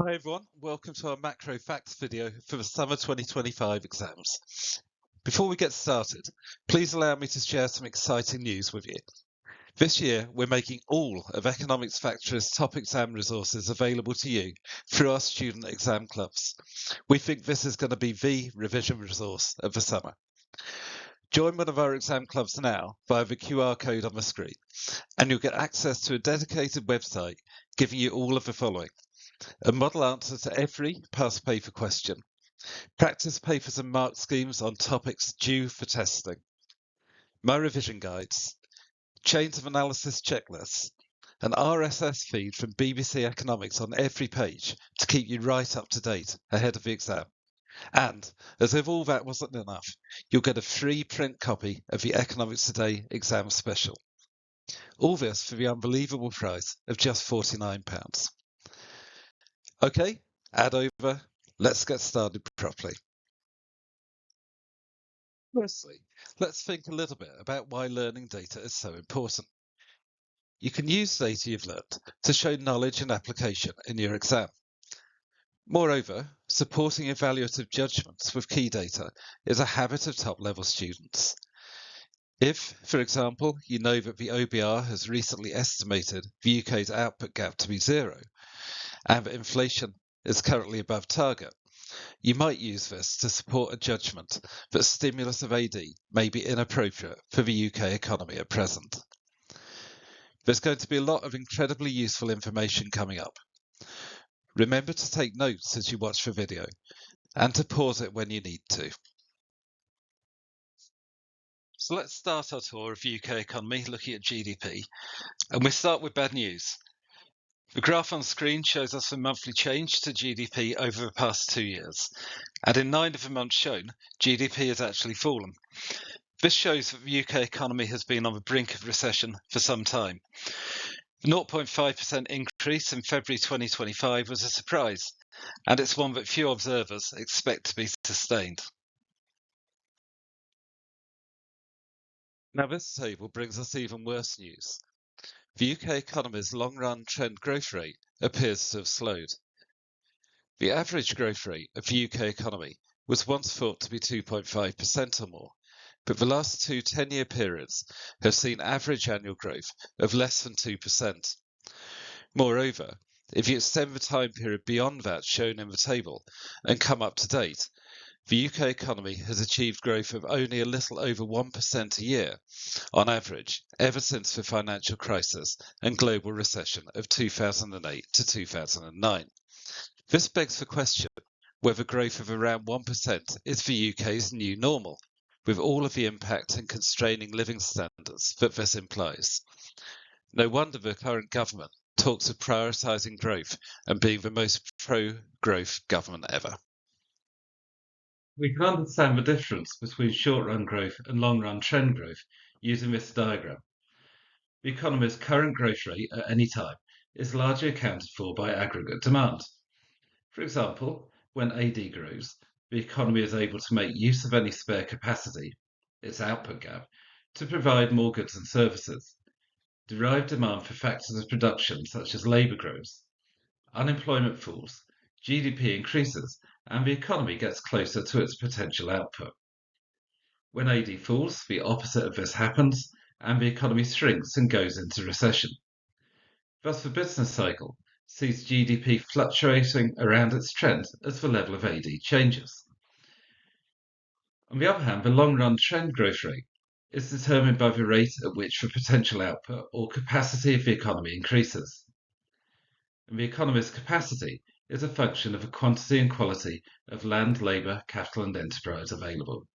Hi everyone, welcome to our macro facts video for the summer 2025 exams. Before we get started, please allow me to share some exciting news with you. This year, we're making all of Economics Factory's top exam resources available to you through our student exam clubs. We think this is going to be the revision resource of the summer. Join one of our exam clubs now via the QR code on the screen, and you'll get access to a dedicated website giving you all of the following: a model answer to every past paper question, practice papers and mark schemes on topics due for testing, my revision guides, chains of analysis checklists, an RSS feed from BBC Economics on every page to keep you right up to date ahead of the exam. And, as if all that wasn't enough, you'll get a free print copy of the Economics Today exam special. All this for the unbelievable price of just £49. Okay, ad over. Let's get started properly. Firstly, let's think a little bit about why learning data is so important. You can use data you've learned to show knowledge and application in your exam. Moreover, supporting evaluative judgments with key data is a habit of top-level students. If, for example, you know that the OBR has recently estimated the UK's output gap to be zero, and that inflation is currently above target, you might use this to support a judgment that stimulus of AD may be inappropriate for the UK economy at present. There's going to be a lot of incredibly useful information coming up. Remember to take notes as you watch the video, and to pause it when you need to. So let's start our tour of the UK economy looking at GDP, and we'll start with bad news. The graph on screen shows us the monthly change to GDP over the past 2 years, and in 9 of the months shown, GDP has actually fallen. This shows that the UK economy has been on the brink of recession for some time. The 0.5% increase in February 2025 was a surprise, and it's one that few observers expect to be sustained. Now this table brings us even worse news. The UK economy's long-run trend growth rate appears to have slowed. The average growth rate of the UK economy was once thought to be 2.5% or more, but the last two 10-year periods have seen average annual growth of less than 2%. Moreover, if you extend the time period beyond that shown in the table and come up to date, the UK economy has achieved growth of only a little over 1% a year, on average, ever since the financial crisis and global recession of 2008 to 2009. This begs the question whether growth of around 1% is the UK's new normal, with all of the impact and constraining living standards that this implies. No wonder the current government talks of prioritising growth and being the most pro-growth government ever. We can understand the difference between short-run growth and long-run trend growth using this diagram. The economy's current growth rate at any time is largely accounted for by aggregate demand. For example, when AD grows, the economy is able to make use of any spare capacity, its output gap, to provide more goods and services. Derived demand for factors of production such as labour grows, unemployment falls, GDP increases, and the economy gets closer to its potential output. When AD falls, the opposite of this happens, and the economy shrinks and goes into recession. Thus, the business cycle sees GDP fluctuating around its trend as the level of AD changes. On the other hand, the long-run trend growth rate is determined by the rate at which the potential output or capacity of the economy increases. And the economy's capacity is a function of the quantity and quality of land, labour, capital and enterprise available.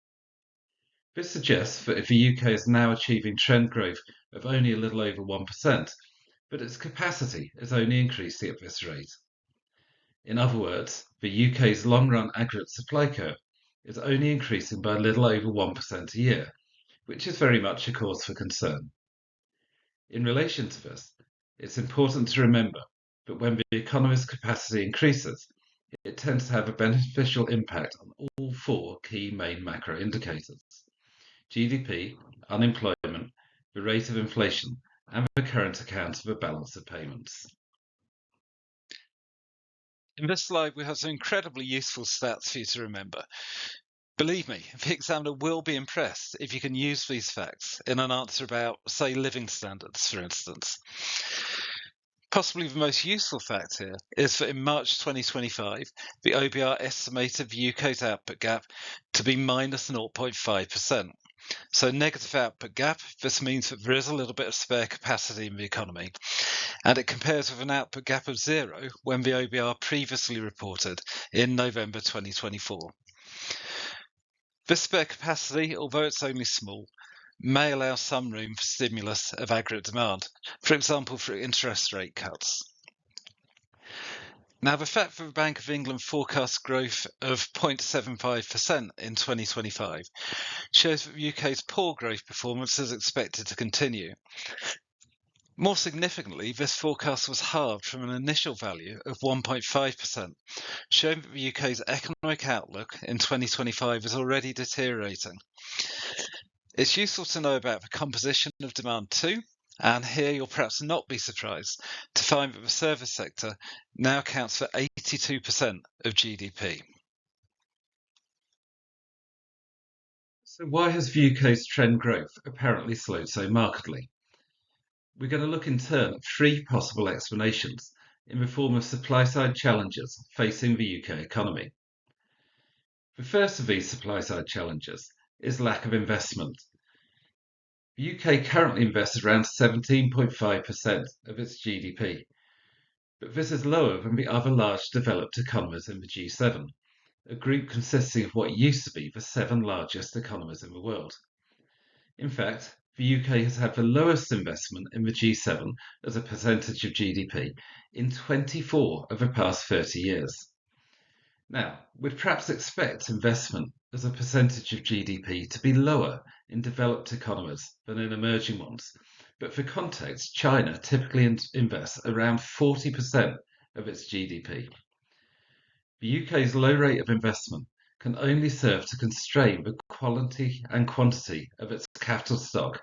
This suggests that if the UK is now achieving trend growth of only a little over 1%, but its capacity is only increasing at this rate. In other words, the UK's long-run aggregate supply curve is only increasing by a little over 1% a year, which is very much a cause for concern. In relation to this, it's important to remember that when the economy's capacity increases, it tends to have a beneficial impact on all four key main macro indicators: GDP, unemployment, the rate of inflation, and the current account of a balance of payments. In this slide, we have some incredibly useful stats for you to remember. Believe me, the examiner will be impressed if you can use these facts in an answer about, say, living standards, for instance. Possibly the most useful fact here is that in March 2025, the OBR estimated the UK's output gap to be minus 0.5%. So negative output gap, this means that there is a little bit of spare capacity in the economy. And it compares with an output gap of 0 when the OBR previously reported in November 2024. This spare capacity, although it's only small, may allow some room for stimulus of aggregate demand, for example through interest rate cuts. Now, the fact that the Bank of England forecasts growth of 0.75% in 2025 shows that the UK's poor growth performance is expected to continue. More significantly, this forecast was halved from an initial value of 1.5%, showing that the UK's economic outlook in 2025 is already deteriorating. It's useful to know about the composition of demand too, and here you'll perhaps not be surprised to find that the service sector now accounts for 82% of GDP. So why has the UK's trend growth apparently slowed so markedly? We're going to look in turn at three possible explanations in the form of supply-side challenges facing the UK economy. The first of these supply-side challenges is lack of investment. The UK currently invests around 17.5% of its GDP, but this is lower than the other large developed economies in the G7, a group consisting of what used to be the 7 largest economies in the world. In fact, the UK has had the lowest investment in the G7 as a percentage of GDP in 24 of the past 30 years. Now, we'd perhaps expect investment as a percentage of GDP to be lower in developed economies than in emerging ones, but for context, China typically invests around 40% of its GDP. The UK's low rate of investment can only serve to constrain the quality and quantity of its capital stock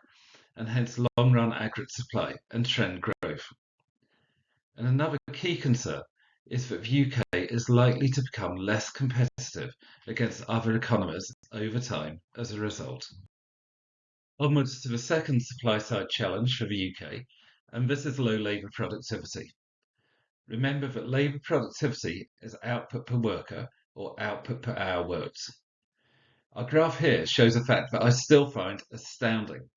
and hence long-run aggregate supply and trend growth. And another key concern is that the UK is likely to become less competitive against other economies over time as a result. Onwards to the second supply-side challenge for the UK, and this is low labour productivity. Remember that labour productivity is output per worker or output per hour worked. Our graph here shows a fact that I still find astounding.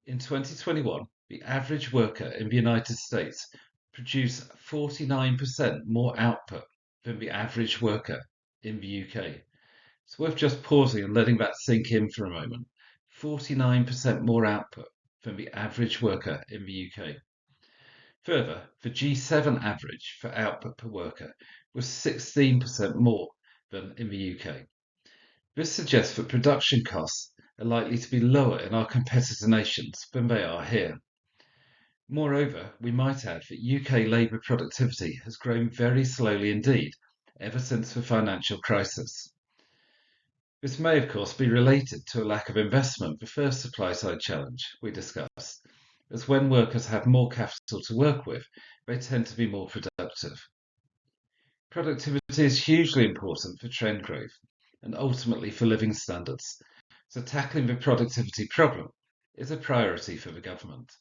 In 2021, the average worker in the United States produced 49% more output than the average worker in the UK. It's worth just pausing and letting that sink in for a moment. 49% more output than the average worker in the UK. Further, the G7 average for output per worker was 16% more than in the UK. This suggests that production costs are likely to be lower in our competitor nations than they are here. Moreover, we might add that UK labour productivity has grown very slowly indeed ever since the financial crisis. This may of course be related to a lack of investment, the first supply-side challenge we discussed, as when workers have more capital to work with, they tend to be more productive. Productivity is hugely important for trend growth and ultimately for living standards, so tackling the productivity problem is a priority for the government.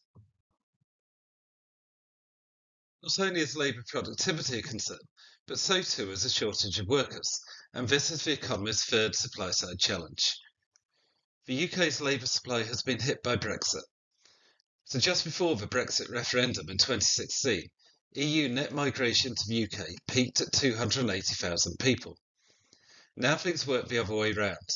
Not only is labour productivity a concern, but so too is a shortage of workers, and this is the economy's third supply-side challenge. The UK's labour supply has been hit by Brexit. So just before the Brexit referendum in 2016, EU net migration to the UK peaked at 280,000 people. Now things work the other way round.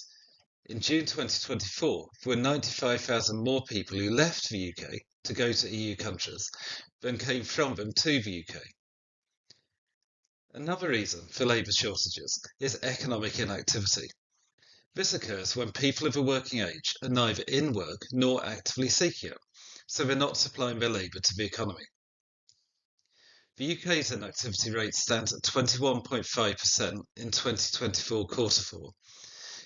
In June 2024, there were 95,000 more people who left the UK to go to EU countries than came from them to the UK. Another reason for labour shortages is economic inactivity. This occurs when people of a working age are neither in work nor actively seeking it, so they're not supplying their labour to the economy. The UK's inactivity rate stands at 21.5% in 2024 quarter four.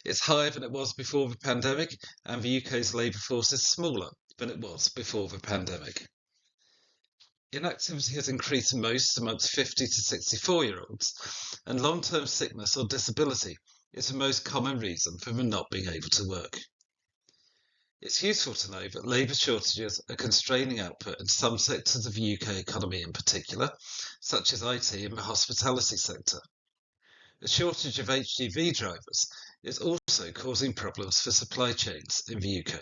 It's higher than it was before the pandemic, and the UK's labour force is smaller than it was before the pandemic. Inactivity has increased most amongst 50 to 64-year-olds, and long-term sickness or disability is the most common reason for them not being able to work. It's useful to know that labour shortages are constraining output in some sectors of the UK economy in particular, such as IT and the hospitality sector. A shortage of HGV drivers is also causing problems for supply chains in the UK.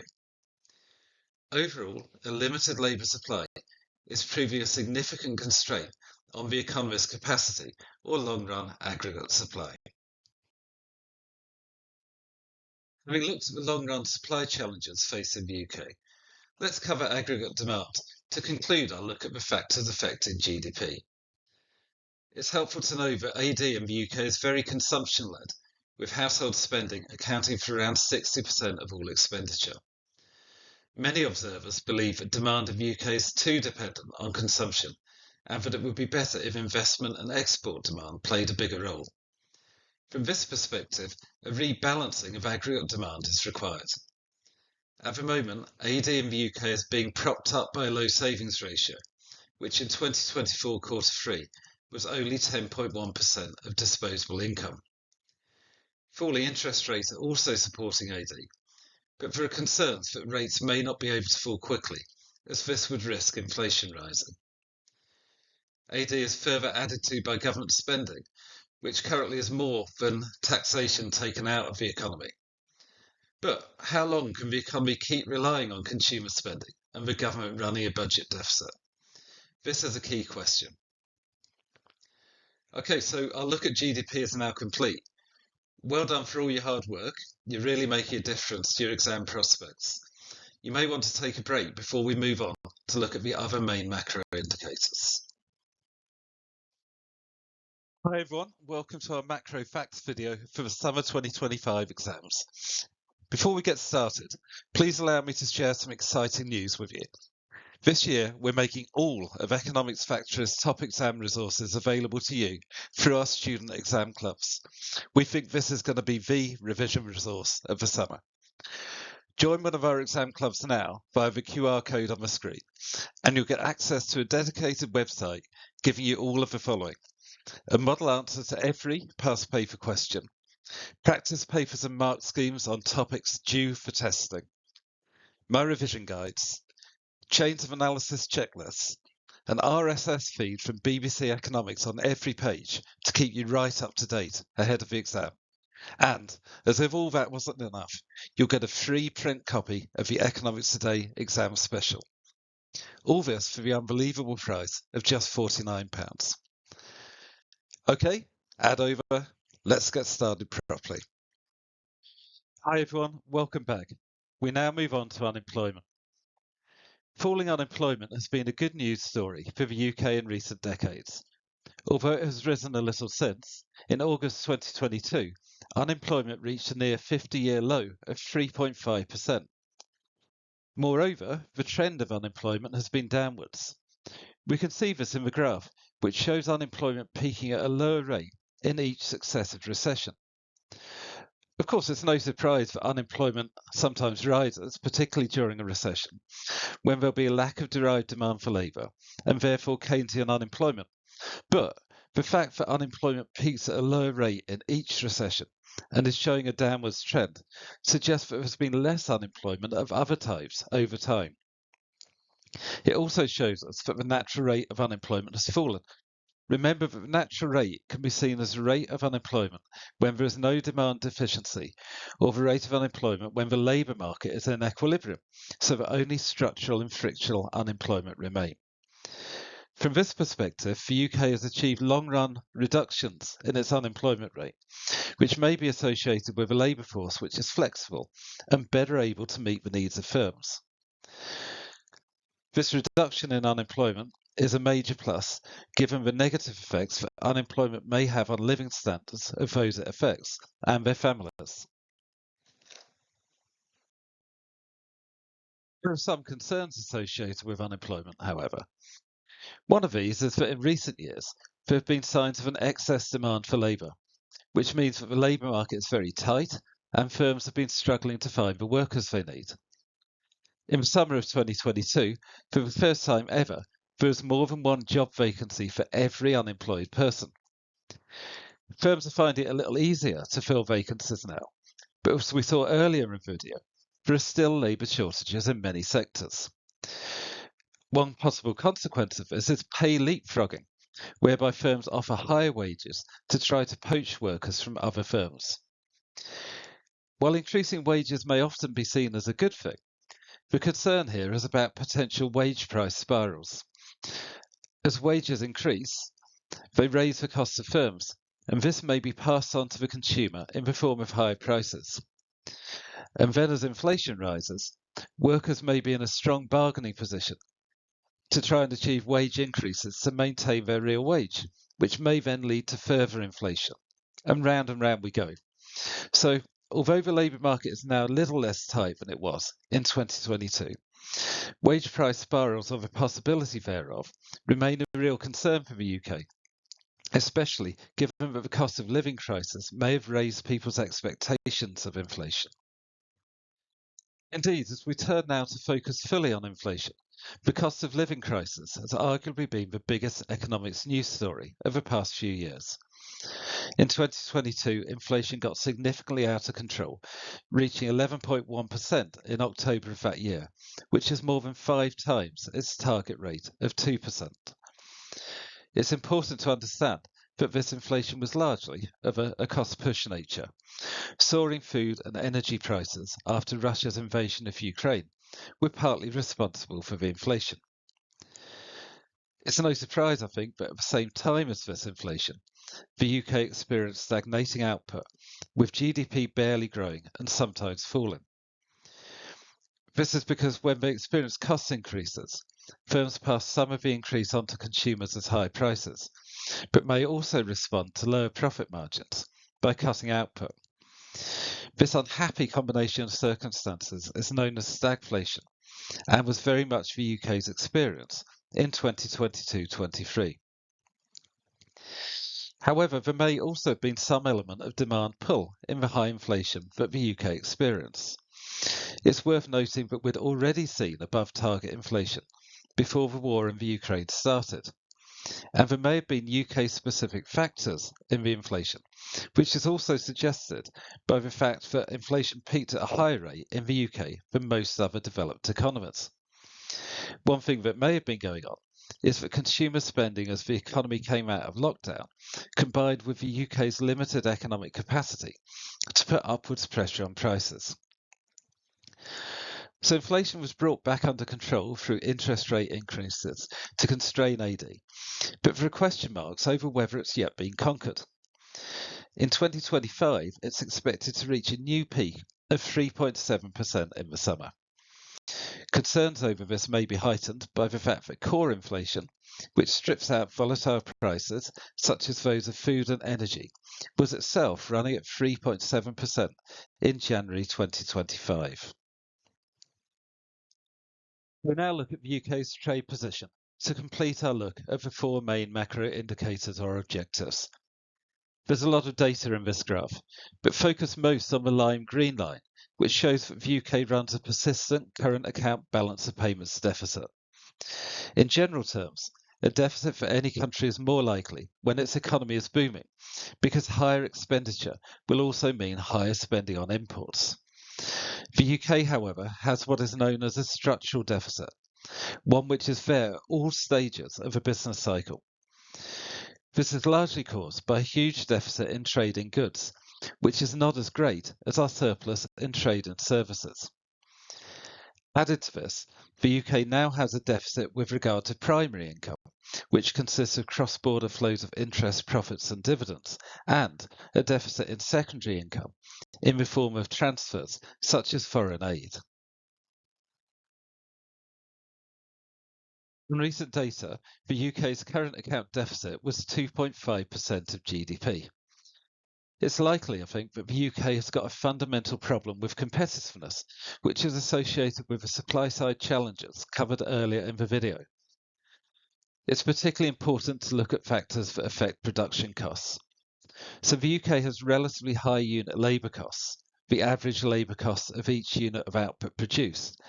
Overall, a limited labour supply is proving a significant constraint on the economy's capacity or long-run aggregate supply. Having looked at the long-run supply challenges facing the UK, let's cover aggregate demand. To conclude, I'll look at the factors affecting GDP. It's helpful to know that AD in the UK is very consumption-led, with household spending accounting for around 60% of all expenditure. Many observers believe that demand in the UK is too dependent on consumption, and that it would be better if investment and export demand played a bigger role. From this perspective, a rebalancing of aggregate demand is required. At the moment, AD in the UK is being propped up by a low savings ratio, which in 2024 quarter 3 was only 10.1% of disposable income. Falling interest rates are also supporting AD, but there are concerns that rates may not be able to fall quickly, as this would risk inflation rising. AD is further added to by government spending, which currently is more than taxation taken out of the economy. But how long can the economy keep relying on consumer spending and the government running a budget deficit? This is a key question. Okay, so our look at GDP is now complete. Well done for all your hard work. You're really making a difference to your exam prospects. You may want to take a break before we move on to look at the other main macro indicators. Hi everyone, welcome to our macro facts video for the summer 2025 exams. Before we get started, please allow me to share some exciting news with you. This year, we're making all of Economics Factory's top exam resources available to you through our student exam clubs. We think this is going to be the revision resource of the summer. Join one of our exam clubs now via the QR code on the screen, and you'll get access to a dedicated website giving you all of the following: a model answer to every past paper question, practice papers and mark schemes on topics due for testing, my revision guides, chains of analysis checklists, an RSS feed from BBC Economics on every page to keep you right up to date ahead of the exam. And, as if all that wasn't enough, you'll get a free print copy of the Economics Today exam special. All this for the unbelievable price of just £49. Okay, ad over. Let's get started properly. Hi everyone, welcome back. We now move on to unemployment. Falling unemployment has been a good news story for the UK in recent decades. Although it has risen a little since, in August 2022, unemployment reached a near 50-year low of 3.5%. Moreover, the trend of unemployment has been downwards. We can see this in the graph, which shows unemployment peaking at a lower rate in each successive recession. Of course, it's no surprise that unemployment sometimes rises, particularly during a recession, when there'll be a lack of derived demand for labour, and therefore Keynesian unemployment. But the fact that unemployment peaks at a lower rate in each recession and is showing a downwards trend suggests that there's been less unemployment of other types over time. It also shows us that the natural rate of unemployment has fallen. Remember that the natural rate can be seen as the rate of unemployment when there is no demand deficiency, or the rate of unemployment when the labour market is in equilibrium, so that only structural and frictional unemployment remain. From this perspective, the UK has achieved long-run reductions in its unemployment rate, which may be associated with a labour force which is flexible and better able to meet the needs of firms. This reduction in unemployment is a major plus, given the negative effects that unemployment may have on living standards of those it affects and their families. There are some concerns associated with unemployment, however. One of these is that in recent years, there have been signs of an excess demand for labour, which means that the labour market is very tight and firms have been struggling to find the workers they need. In the summer of 2022, for the first time ever, there is more than one job vacancy for every unemployed person. Firms are finding it a little easier to fill vacancies now, but as we saw earlier in the video, there are still labour shortages in many sectors. One possible consequence of this is pay leapfrogging, whereby firms offer higher wages to try to poach workers from other firms. While increasing wages may often be seen as a good thing, the concern here is about potential wage price spirals. As wages increase, they raise the cost of firms, and this may be passed on to the consumer in the form of higher prices. And then as inflation rises, workers may be in a strong bargaining position to try and achieve wage increases to maintain their real wage, which may then lead to further inflation. And round we go. So, although the labour market is now a little less tight than it was in 2022, wage price spirals, or the possibility thereof, remain a real concern for the UK, especially given that the cost of living crisis may have raised people's expectations of inflation. Indeed, as we turn now to focus fully on inflation, the cost of living crisis has arguably been the biggest economics news story of the past few years. In 2022, inflation got significantly out of control, reaching 11.1% in October of that year, which is more than 5 times its target rate of 2%. It's important to understand that this inflation was largely of a cost-push nature. Soaring food and energy prices after Russia's invasion of Ukraine were partly responsible for the inflation. It's no surprise, I think, that at the same time as this inflation, the UK experienced stagnating output, with GDP barely growing and sometimes falling. This is because when they experience cost increases, firms pass some of the increase on to consumers as high prices, but may also respond to lower profit margins by cutting output. This unhappy combination of circumstances is known as stagflation and was very much the UK's experience in 2022-23. However, there may also have been some element of demand pull in the high inflation that the UK experienced. It's worth noting that we'd already seen above target inflation before the war in the Ukraine started, and there may have been UK-specific factors in the inflation, which is also suggested by the fact that inflation peaked at a higher rate in the UK than most other developed economies. One thing that may have been going on is that consumer spending as the economy came out of lockdown, combined with the UK's limited economic capacity to put upwards pressure on prices. So inflation was brought back under control through interest rate increases to constrain AD, but there are question marks over whether it's yet been conquered. In 2025, it's expected to reach a new peak of 3.7% in the summer. Concerns over this may be heightened by the fact that core inflation, which strips out volatile prices such as those of food and energy, was itself running at 3.7% in January 2025. We now look at the UK's trade position to complete our look at the 4 main macro indicators or objectives. There's a lot of data in this graph, but focus most on the lime green line, which shows that the UK runs a persistent current account balance of payments deficit. In general terms, a deficit for any country is more likely when its economy is booming, because higher expenditure will also mean higher spending on imports. The UK, however, has what is known as a structural deficit, one which is there at all stages of a business cycle. This is largely caused by a huge deficit in trade in goods, which is not as great as our surplus in trade and services. Added to this, the UK now has a deficit with regard to primary income, which consists of cross-border flows of interest, profits and dividends, and a deficit in secondary income in the form of transfers such as foreign aid. In recent data, the UK's current account deficit was 2.5% of GDP. It's likely, I think, that the UK has got a fundamental problem with competitiveness, which is associated with the supply-side challenges covered earlier in the video. It's particularly important to look at factors that affect production costs. So the UK has relatively high unit labour costs, the average labour cost of each unit of output produced,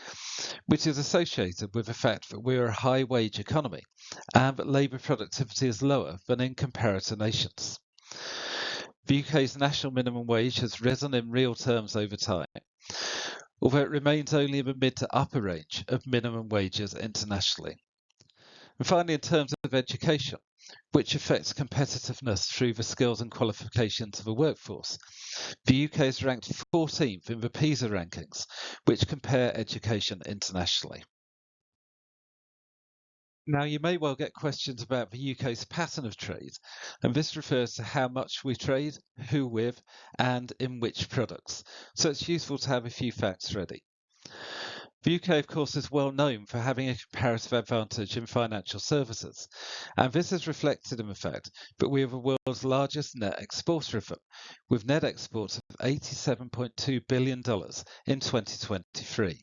which is associated with the fact that we're a high wage economy and that labour productivity is lower than in comparator nations. The UK's national minimum wage has risen in real terms over time, although it remains only in the mid to upper range of minimum wages internationally. And finally, in terms of education, which affects competitiveness through the skills and qualifications of the workforce, the UK is ranked 14th in the PISA rankings, which compare education internationally. Now, you may well get questions about the UK's pattern of trade, and this refers to how much we trade, who with, and in which products. So it's useful to have a few facts ready. The UK, of course, is well known for having a comparative advantage in financial services, and this is reflected in the fact that we are the world's largest net exporter of them, with net exports of $87.2 billion in 2023.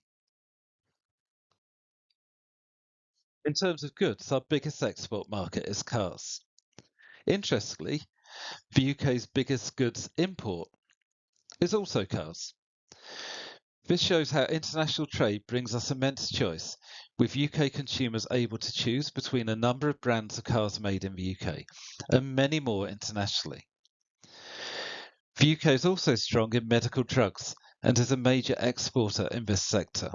In terms of goods, our biggest export market is cars. Interestingly, the UK's biggest goods import is also cars. This shows how international trade brings us immense choice, with UK consumers able to choose between a number of brands of cars made in the UK and many more internationally. The UK is also strong in medical drugs and is a major exporter in this sector.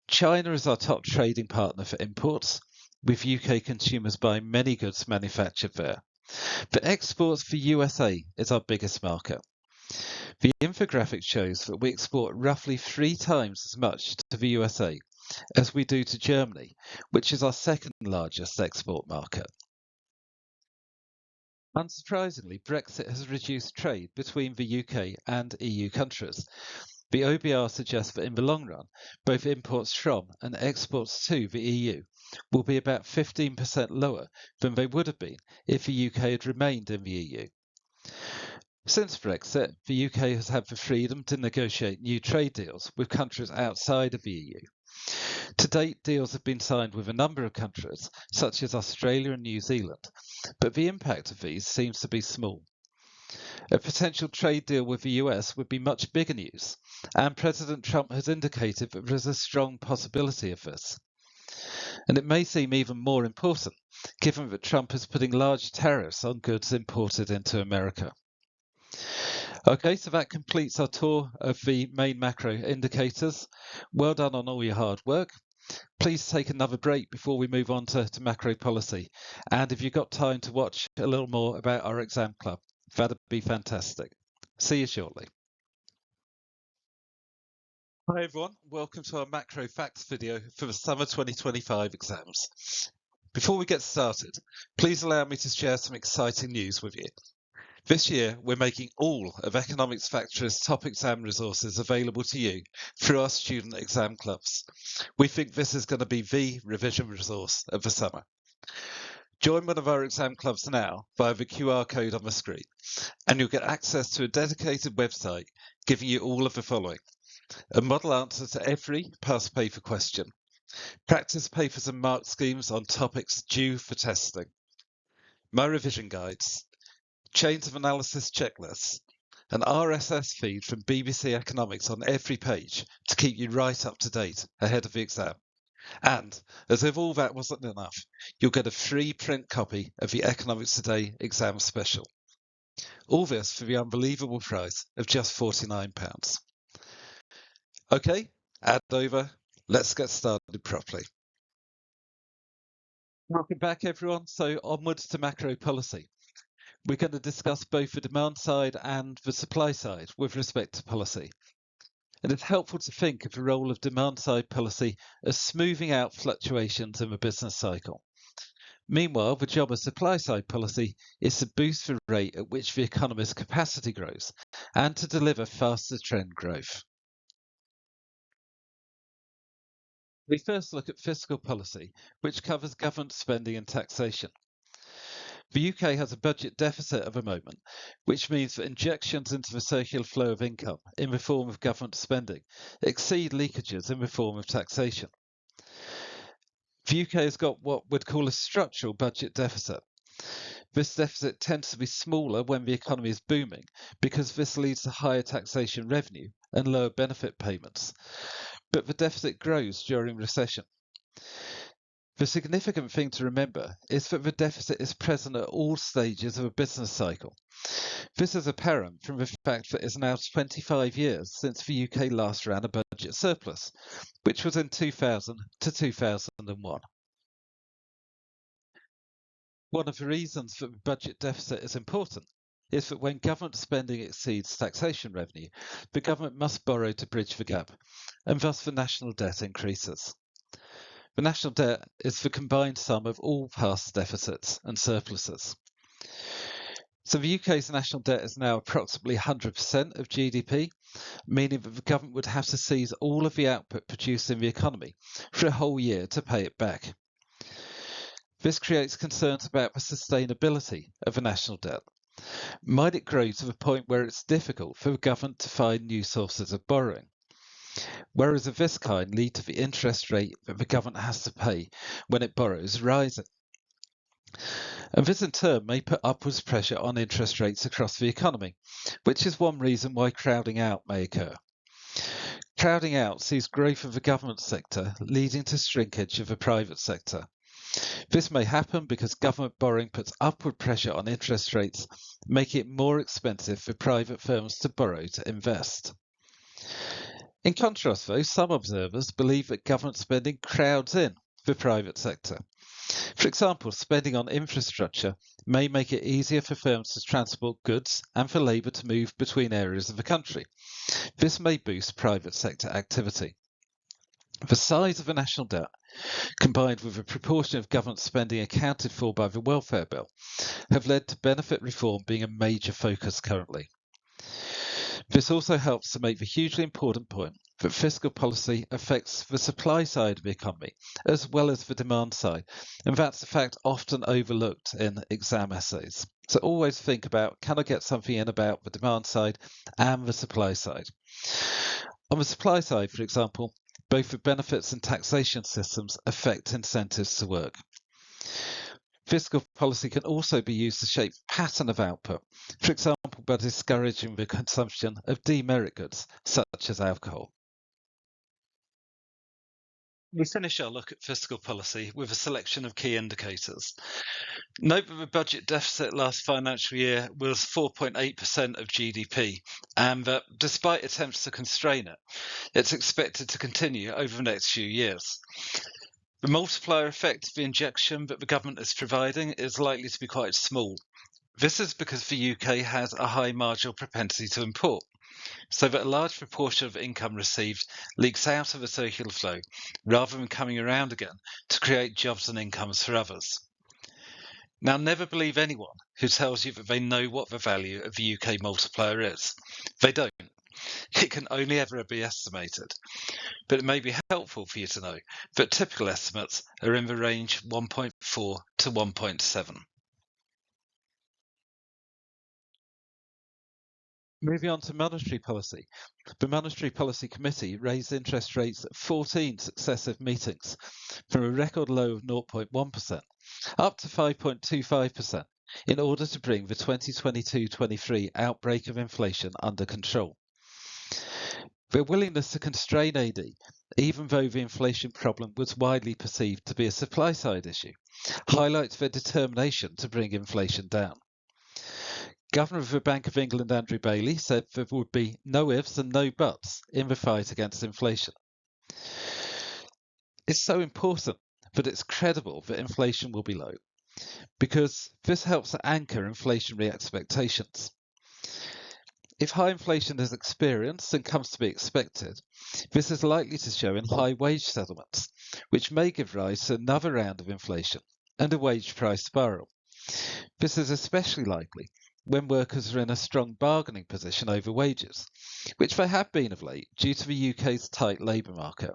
China is our top trading partner for imports, with UK consumers buying many goods manufactured there. But exports for USA is our biggest market. The infographic shows that we export roughly 3 times as much to the USA as we do to Germany, which is our second largest export market. Unsurprisingly, Brexit has reduced trade between the UK and EU countries. The OBR suggests that in the long run, both imports from and exports to the EU will be about 15% lower than they would have been if the UK had remained in the EU. Since Brexit, the UK has had the freedom to negotiate new trade deals with countries outside of the EU. To date, deals have been signed with a number of countries, such as Australia and New Zealand, but the impact of these seems to be small. A potential trade deal with the US would be much bigger news, and President Trump has indicated that there is a strong possibility of this. And it may seem even more important, given that Trump is putting large tariffs on goods imported into America. Okay, so that completes our tour of the main macro indicators. Well done on all your hard work. Please take another break before we move on to macro policy. And if you've got time to watch a little more about our exam club, that'd be fantastic. See you shortly. Hi everyone, welcome to our macro facts video for the summer 2025 exams. Before we get started, please allow me to share some exciting news with you. This year, we're making all of Economics Factory's top exam resources available to you through our student exam clubs. We think this is going to be the revision resource of the summer. Join one of our exam clubs now via the QR code on the screen, and you'll get access to a dedicated website giving you all of the following: a model answer to every past paper question, practice papers and mark schemes on topics due for testing, my revision guides, chains of analysis checklists, an RSS feed from BBC Economics on every page to keep you right up to date ahead of the exam. And, as if all that wasn't enough, you'll get a free print copy of the Economics Today exam special. All this for the unbelievable price of just £49. Okay, ad over. Let's get started properly. Welcome back, everyone. So onwards to macro policy. We're going to discuss both the demand side and the supply side with respect to policy. And it's helpful to think of the role of demand side policy as smoothing out fluctuations in the business cycle. Meanwhile, the job of supply side policy is to boost the rate at which the economy's capacity grows and to deliver faster trend growth. We first look at fiscal policy, which covers government spending and taxation. The UK has a budget deficit at the moment, which means that injections into the circular flow of income in the form of government spending exceed leakages in the form of taxation. The UK has got what we'd call a structural budget deficit. This deficit tends to be smaller when the economy is booming because this leads to higher taxation revenue and lower benefit payments. But the deficit grows during recession. The significant thing to remember is that the deficit is present at all stages of a business cycle. This is apparent from the fact that it's now 25 years since the UK last ran a budget surplus, which was in 2000 to 2001. One of the reasons that the budget deficit is important is that when government spending exceeds taxation revenue, the government must borrow to bridge the gap, and thus the national debt increases. The national debt is the combined sum of all past deficits and surpluses. So the UK's national debt is now approximately 100% of GDP, meaning that the government would have to seize all of the output produced in the economy for a whole year to pay it back. This creates concerns about the sustainability of the national debt. Might it grow to the point where it's difficult for the government to find new sources of borrowing? Whereas of this kind lead to the interest rate that the government has to pay when it borrows rising. And this in turn may put upwards pressure on interest rates across the economy, which is one reason why crowding out may occur. Crowding out sees growth of the government sector leading to shrinkage of the private sector. This may happen because government borrowing puts upward pressure on interest rates, making it more expensive for private firms to borrow to invest. In contrast, though, some observers believe that government spending crowds in the private sector. For example, spending on infrastructure may make it easier for firms to transport goods and for labour to move between areas of the country. This may boost private sector activity. The size of the national debt, combined with the proportion of government spending accounted for by the welfare bill, have led to benefit reform being a major focus currently. This also helps to make the hugely important point that fiscal policy affects the supply side of the economy as well as the demand side, and that's a fact often overlooked in exam essays. So always think about, can I get something in about the demand side and the supply side? On the supply side, for example, both the benefits and taxation systems affect incentives to work. Fiscal policy can also be used to shape the pattern of output, for example by discouraging the consumption of demerit goods such as alcohol. We finish our look at fiscal policy with a selection of key indicators. Note that the budget deficit last financial year was 4.8% of GDP, and that despite attempts to constrain it, it's expected to continue over the next few years. The multiplier effect of the injection that the government is providing is likely to be quite small. This is because the UK has a high marginal propensity to import, so that a large proportion of income received leaks out of the circular flow rather than coming around again to create jobs and incomes for others. Now, never believe anyone who tells you that they know what the value of the UK multiplier is. They don't. It can only ever be estimated. But it may be helpful for you to know that typical estimates are in the range 1.4 to 1.7. Moving on to monetary policy. The Monetary Policy Committee raised interest rates at 14 successive meetings, from a record low of 0.1% up to 5.25%, in order to bring the 2022-23 outbreak of inflation under control. Their willingness to constrain AD, even though the inflation problem was widely perceived to be a supply-side issue, highlights their determination to bring inflation down. Governor of the Bank of England, Andrew Bailey, said there would be no ifs and no buts in the fight against inflation. It's so important that it's credible that inflation will be low, because this helps to anchor inflationary expectations. If high inflation is experienced and comes to be expected, this is likely to show in high wage settlements, which may give rise to another round of inflation and a wage price spiral. This is especially likely when workers are in a strong bargaining position over wages, which they have been of late due to the UK's tight labour market.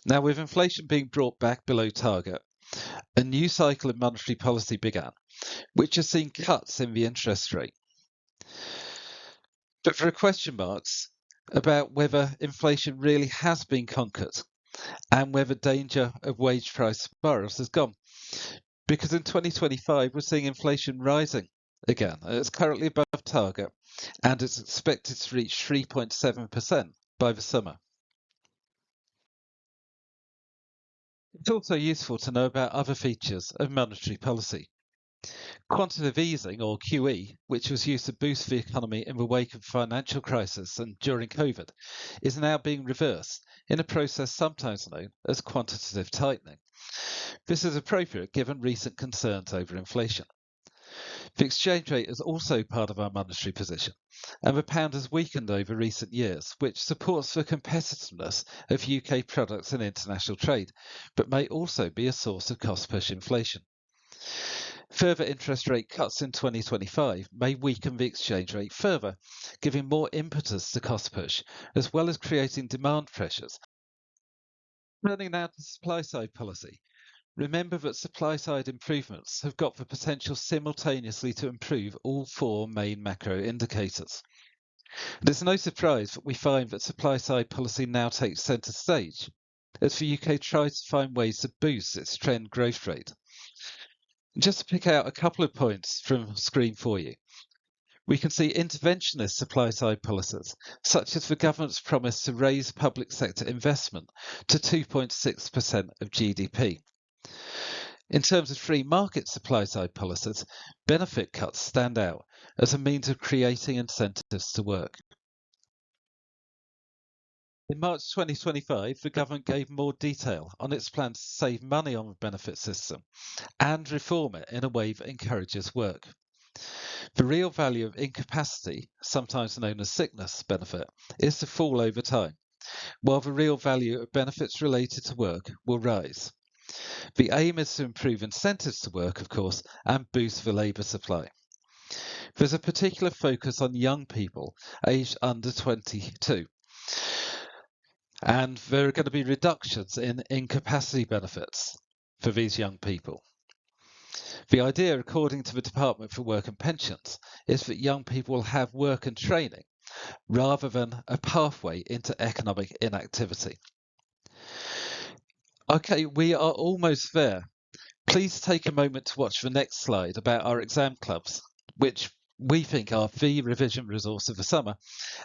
Now, with inflation being brought back below target, a new cycle of monetary policy began, which has seen cuts in the interest rate. But there are question marks about whether inflation really has been conquered and whether danger of wage price spirals has gone, because in 2025 we're seeing inflation rising again. It's currently above target and it's expected to reach 3.7% by the summer. It's also useful to know about other features of monetary policy. Quantitative easing, or QE, which was used to boost the economy in the wake of the financial crisis and during COVID, is now being reversed in a process sometimes known as quantitative tightening. This is appropriate given recent concerns over inflation. The exchange rate is also part of our monetary position, and the pound has weakened over recent years, which supports the competitiveness of UK products in international trade, but may also be a source of cost-push inflation. Further interest rate cuts in 2025 may weaken the exchange rate further, giving more impetus to cost push, as well as creating demand pressures. Turning now to supply-side policy. Remember that supply-side improvements have got the potential simultaneously to improve all four main macro indicators. And it's no surprise that we find that supply-side policy now takes centre stage, as the UK tries to find ways to boost its trend growth rate. Just to pick out a couple of points from screen for you, we can see interventionist supply-side policies, such as the government's promise to raise public sector investment to 2.6% of GDP. In terms of free market supply-side policies, benefit cuts stand out as a means of creating incentives to work. In March 2025, the government gave more detail on its plans to save money on the benefit system and reform it in a way that encourages work. The real value of incapacity, sometimes known as sickness benefit, is to fall over time, while the real value of benefits related to work will rise. The aim is to improve incentives to work, of course, and boost the labour supply. There's a particular focus on young people aged under 22. And there are going to be reductions in incapacity benefits for these young people. The idea, according to the Department for Work and Pensions, is that young people will have work and training rather than a pathway into economic inactivity. Okay, we are almost there. Please take a moment to watch the next slide about our exam clubs, which we think are the revision resource of the summer,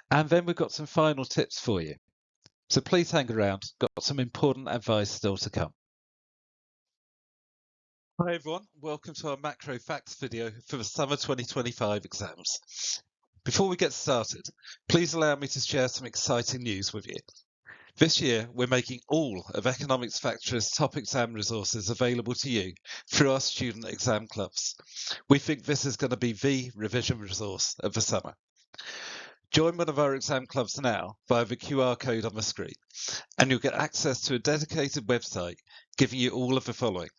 and then we've got some final tips for you. So please hang around, got some important advice still to come. Hi everyone, welcome to our macro facts video for the summer 2025 exams. Before we get started, please allow me to share some exciting news with you. This year, we're making all of Economics Factory's top exam resources available to you through our student exam clubs. We think this is going to be the revision resource of the summer. Join one of our exam clubs now via the QR code on the screen, and you'll get access to a dedicated website giving you all of the following: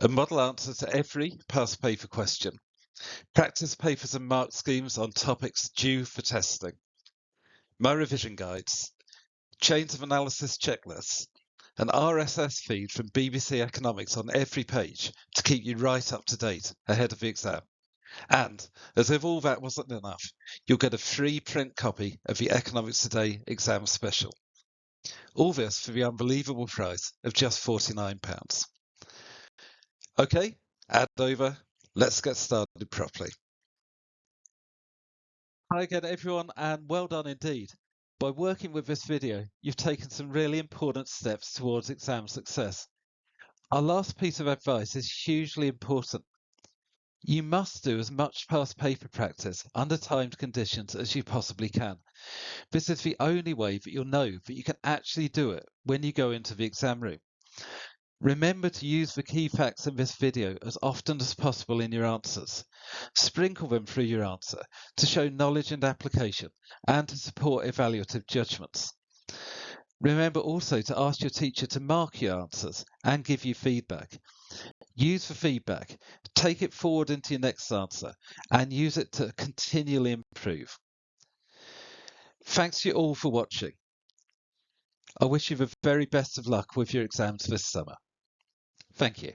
a model answer to every past paper question, practice papers and mark schemes on topics due for testing, my revision guides, chains of analysis checklists, an RSS feed from BBC Economics on every page to keep you right up to date ahead of the exam. And, as if all that wasn't enough, you'll get a free print copy of the Economics Today exam special. All this for the unbelievable price of just £49. Okay, ad over. Let's get started properly. Hi again everyone, and well done indeed. By working with this video, you've taken some really important steps towards exam success. Our last piece of advice is hugely important. You must do as much past paper practice under timed conditions as you possibly can. This is the only way that you'll know that you can actually do it when you go into the exam room. Remember to use the key facts in this video as often as possible in your answers. Sprinkle them through your answer to show knowledge and application and to support evaluative judgments. Remember also to ask your teacher to mark your answers and give you feedback. Use the feedback, take it forward into your next answer, and use it to continually improve. Thanks to you all for watching. I wish you the very best of luck with your exams this summer. Thank you.